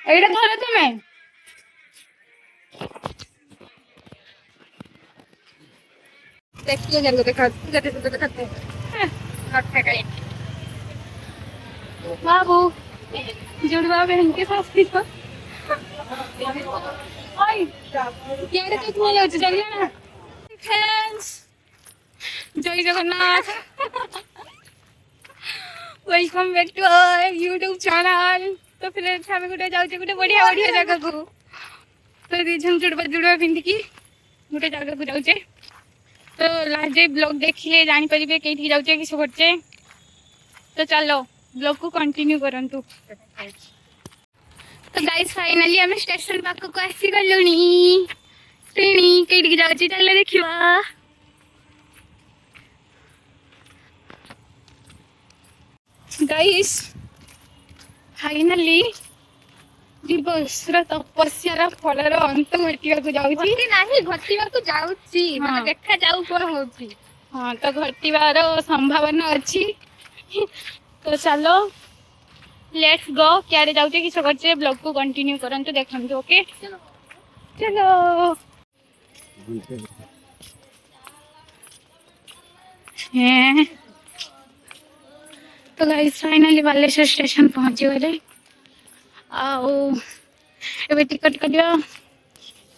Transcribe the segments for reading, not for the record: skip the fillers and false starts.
এইটা ধরো তুমি देखिए जरूर दिखाते बाबू जुड़वा बहन के साथ भी तो यार तो तुम्हें जाओ चलिए ना फ्रेंड्स जय Jagannath welcome back to our YouTube channel तो फ्रेंड्स हमें गोटे जाऊँ गोटे बढ़िया बढ़िया जगह को तो दिजन जुड़वा जुड़वा पिंधिकी गोटे जगह को जाऊे तो लास्ट डे ब्लॉग देखिए जापर कहीं जाऊे कि करचे तो चलो ब्लॉग को कंटिन्यू करंतु तो गाइस फाइनली हमें स्टेशन पाखक आसी गलुनी ट्रेनी कहीं जाऊे चलो देखा गाइस फाइनली दिवसर तपस्यार फलर अंत घटिया जाऊँगी देखा जाऊ कौन हो हाँ तो घटार संभावना अच्छी तो चलो लेट्स गो क्या जाऊे कि करचे ब्लॉग को कंटिन्यू करंतु देखंतु ओके चलो तो गाइस फाइनली बालेश्वर स्टेशन पहुंची गले ए टिकट कटिया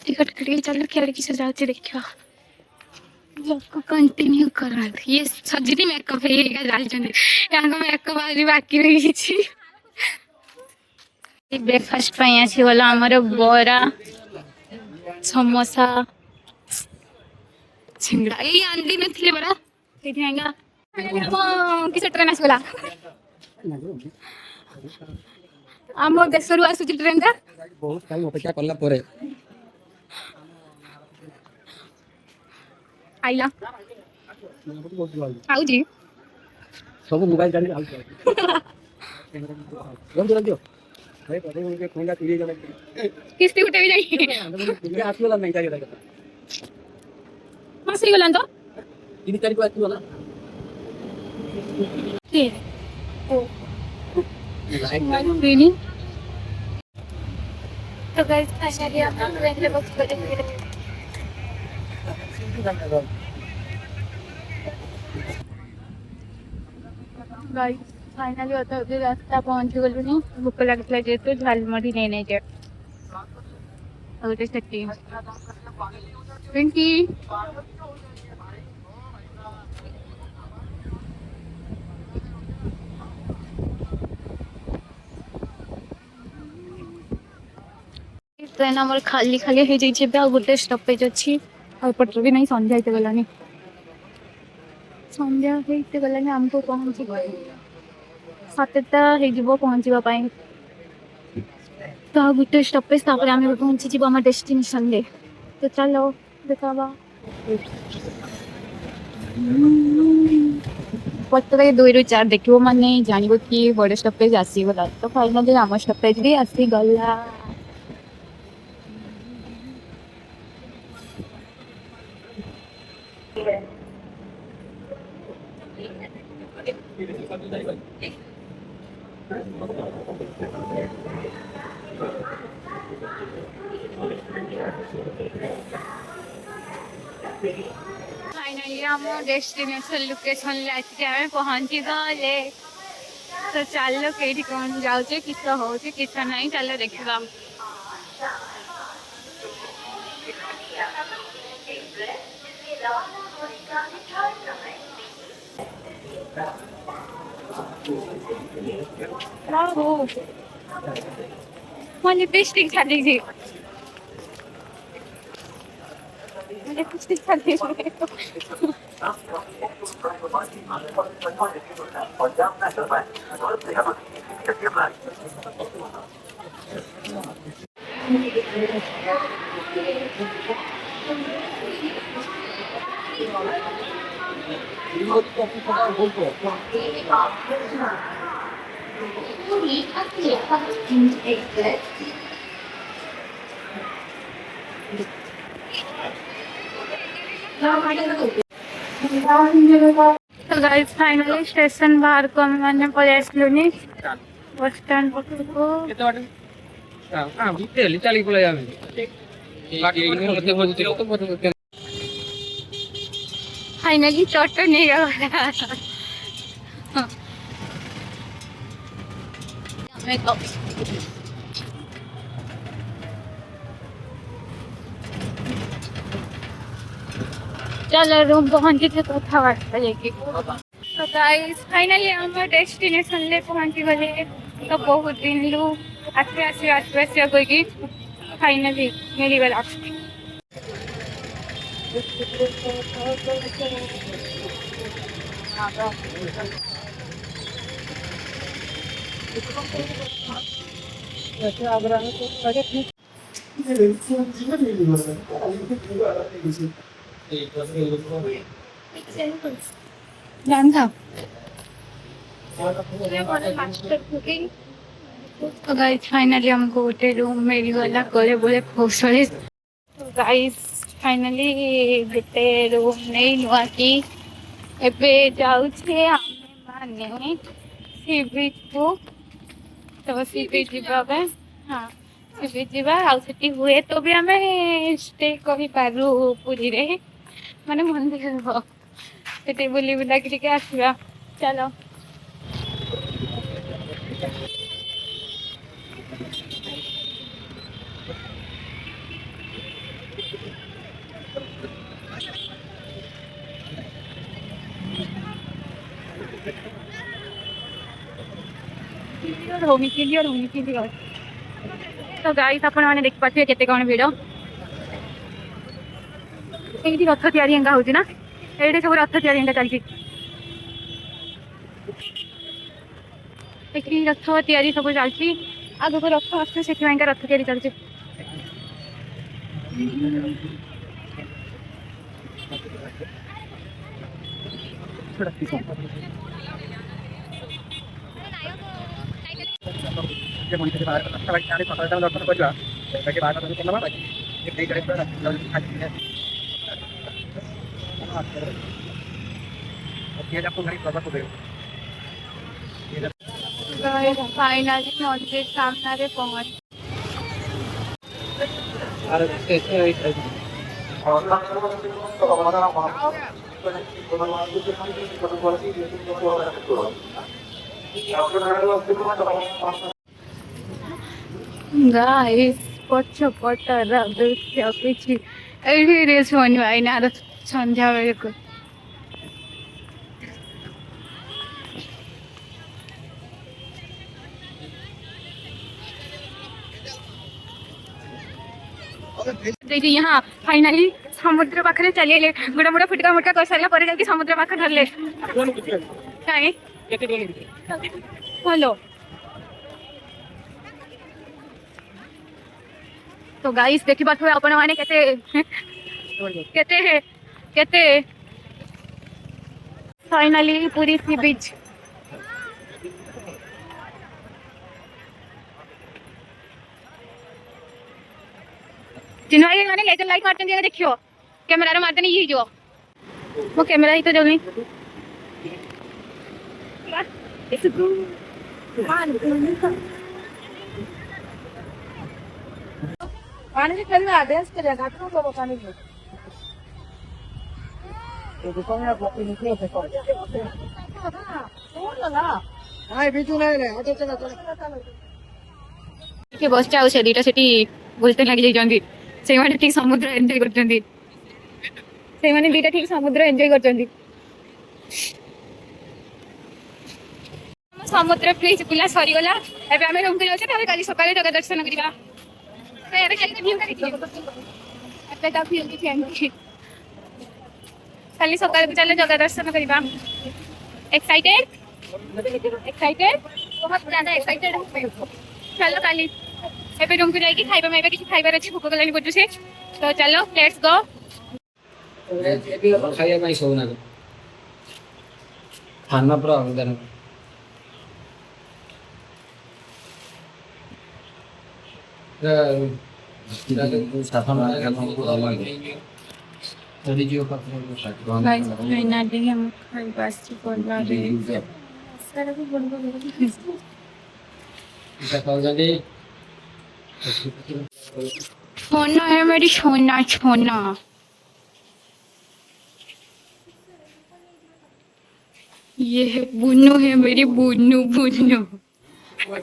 टिकट कटिए चलो क्या किस जाऊे देखा ब्लॉग को कंटिन्यू करना ये सजरी मेकअप है मेकअप आज बाकी रही ब्रेकफास्ट आसी गला आमर बरा समोसा सिंगड़ा ये आंदी नी बरा किस ट्रेन आसगला आम देश आसूँ ट्रेन टा बहुत टाइम अपेक्षा कला परे आइला आउजी सब मोबाइल गाड़ी आउ जल्दी भाई परे उनके खोंगा तीरे जने किस्ती उठे भी जाई ये आसला नहीं चाहिए था मसी गलन तो 3 तारीख को आसला के ओ लाइक तो गाइस फाइनली हम ट्रेन में बुक कर दिए गाइस फाइनली होता है रास्ता पहुंच गलुनी भूख लगता जेतु झालमुड़ी नहीं नहीं जे सेठी पिंकी ट्रेन आम खाली खाली हो जाए गोटे स्टपेज अच्छी आउट भी नहीं संध्या होते गलानी संध्या होते गलानी आमको पहुँची 7टा हो पहुँचापी तो गोटे स्टपेज आम पहुँची जी आम डेस्टिनेशन रे तो चलो देखा पत्र 2 ରୁ 4 देखो माने जान कि बड़े स्टपेज आसीगला तो फाइनली आम स्टपेज भी आसीगला फाइनली हम डेस्टिनेशन लोकेशन आसिक पहुंची गले तो चलो कई कौन जाऊे किस हो किस नहीं चलो देखा लिपस्टिक छाड़ी थी लिपस्टिक छाड़ी तो गाइस फाइनली स्टेशन बाहर को आम मैंने पलि आसलुनी बस स्टैंड पाखକୁ फाइनली टोटो नहीं गया चलो रूम पहुंची थे कथबार्ता लेके तो गाइस फाइनली हम डेस्टिनेशन ले पहुंची गले तो बहुत दिन लू आसवे कोई फाइनली मेरी गला जान था तो गाइस फाइनली हमको होटे रूम मेरी वाला कोले बोले खोसले तो गाइस फाइनली गोटे रूम नहीं नुआ कि एबे जाऊ छे आमे माने सी बीच को तो सी बीच जीवा हाँ सी बीच जीवा आउ सेठी हुए तो भी हमें स्टे करि पारू पुरी रे माने मंदिर हो सेठी बुली बुला के आसवा चलो क्लियर तो गाइस आपण माने देख पाथे केते कोन वीडियो एठी रथ तयारी अंगा होची ना एठी सब रथ तयारी अंगा चलची एठी रथ तयारी सब चलची आगो को रथ आस्ते सेठी अंगा रथ तयारी चलची फाइनली मंदिर सामने पहुंच गाइस पछपटर दृश्य किछि एठी रे सोनी भाई ना संध्या बेले को देखिए यहाँ फाइनली समुद्र पाखे चलिए गोटा मोटा फुटका मुटका कर सारा पर जाके समुद्र पाखे धरले काहे हेलो तो गाइस देखि बात आपण माने केते फाइनली पूरी सी बीच जिनवाई माने लेजर लाइट मारते हैं देखियो कैमरा रे मारते नहीं जो वो कैमरा ही तो जल्दी पानी से चलना आदेश करेगा तो वो पानी में तो दुकान में कॉफी निकले थे हां बोल ना हाय बीजू नहीं रे ऑटो चला चला के बस चाउ से दीटा सेठी बोलते लगी जाई से माने ठीक समुद्र एन्जॉय करचंदी से माने दीटा ठीक समुद्र एन्जॉय करचंदी समुद्र प्लीज बुला सॉरी गला एबे हमें रूम के जाउछे तारे काली सकाळे जगह दर्शन करिबा एबे चली व्यू करी एबे ता व्यू की थैंक काली सकाळे चले जगह दर्शन करिबा एक्साइटेड बहुत ज्यादा एक्साइटेड चलो काली एबे रूम को जाई कि खाइबा मेबे किछि खाइबार अछि भूख गलानी बजु से तो चलो लेट्स गो एबे खाइया नहीं सोना खाना पूरा अंदर साफा मारे ଯଦି ଯିବ ପାଖରେ गाइस फाइनली हम खाଇବା ଆସି ପଡ଼ିଲାରେ ସାରା ବି ବଡ଼ ବଡ଼ ଖାଉଛନ୍ତି सोना है मेरी सोना सोना ये है बुन्नू है मेरी बुन्नू बुन्नू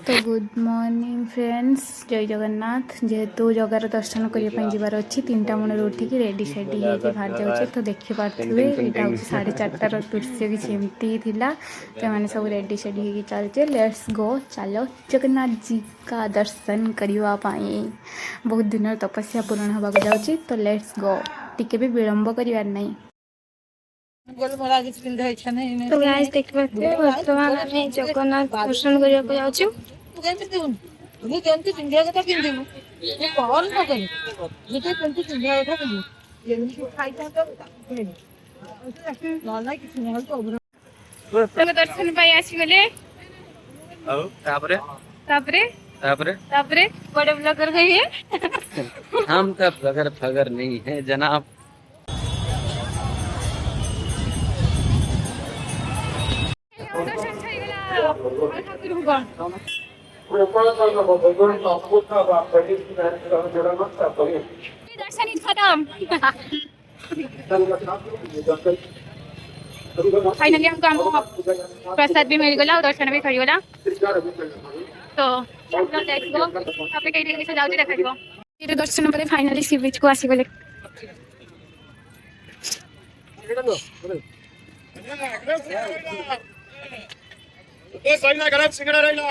तो गुड मॉर्निंग फ्रेंड्स जय जगन्नाथ जेहेतु जगार दर्शन करने जबार अच्छी 3टा मन उठिक रेडी सेडी होकर बाहर जाऊे तो देखिपे यहाँ हूँ 4:30 दृश्य कि एमती था तो मैंने सब रेडी सेडी होकर चलचे लेट्स गो चलो जगन्नाथ जी का दर्शन करने बहुत दिन तपस्या पूर्ण होगा जाऊँगी तो लेट्स गो टिके भी विलंब करार नहीं तो गाइस देखिए वर्तमान आम जगन्नाथ दर्शन करने को जाऊँ दर्शन पाई आसीगले बड़े ब्लॉगर कहिए हम तो ब्लॉगर फगर नहीं है जनाब दर्शन खाइगला दर्शन खत्म फाइनली हमको प्रसाद भी मिल गला और दर्शन भी सही गला तो लेट्स गो आपे कई दिन से जाउते देखा दिबो ये दर्शन पर फाइनली सी बीच को आसी गले ए साइडला घरात सिंगडा राहिला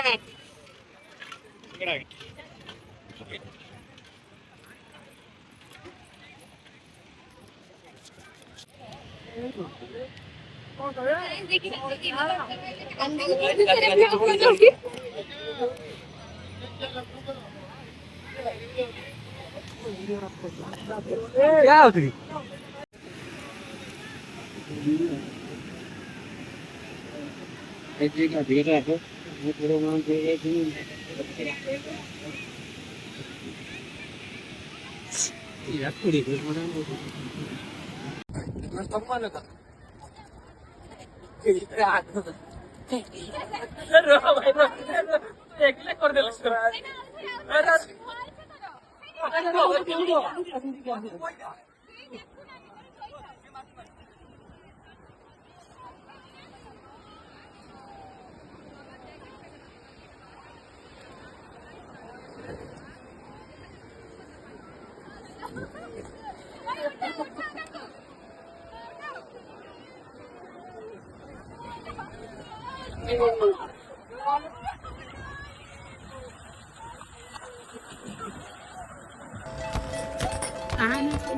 क्या होती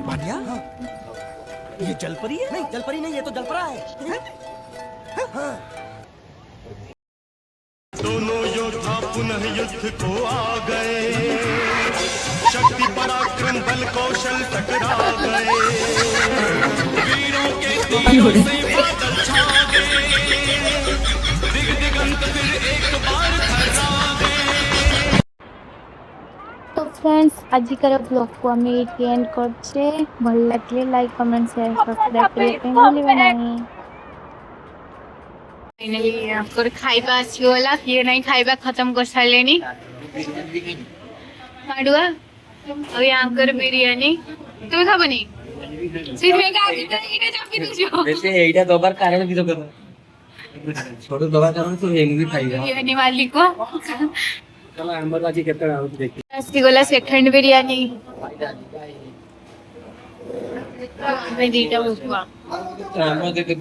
मानिया ये जलपरी है? नहीं जलपरी नहीं, ये तो जलपरा है। दोनों योद्धा पुनः युद्ध को आ गए, शक्ति पराक्रम बल कौशल टकरा गए, वीरों के तीरों से बादल छा गए, दिग दिगंत फिर एक बार थर्रा गए। तो फ्रेंड्स आजिकार ब्लॉग को आम ये एंड करछे भल लागले लाइक कमेंट शेयर सब्सक्राइब करते भूलिबे नहीं फाइनली आपको खाइबा आसीगला किए नहीं खाइबा खत्म कर सारेनी माडुआ और यहाँ कर बिरयानी तुम खाबनी सिर्फ एक आगे इटा चापी दीजियो वैसे एटा दबार कारण भी तो कर छोड़ दबार कारण तो एक भी खाइगा बिरयानी वाली को चलो हमर बाजी केते आउत देखी आसीगला सेकंड बिरयानी मैं दीटा मुकवा हमर देते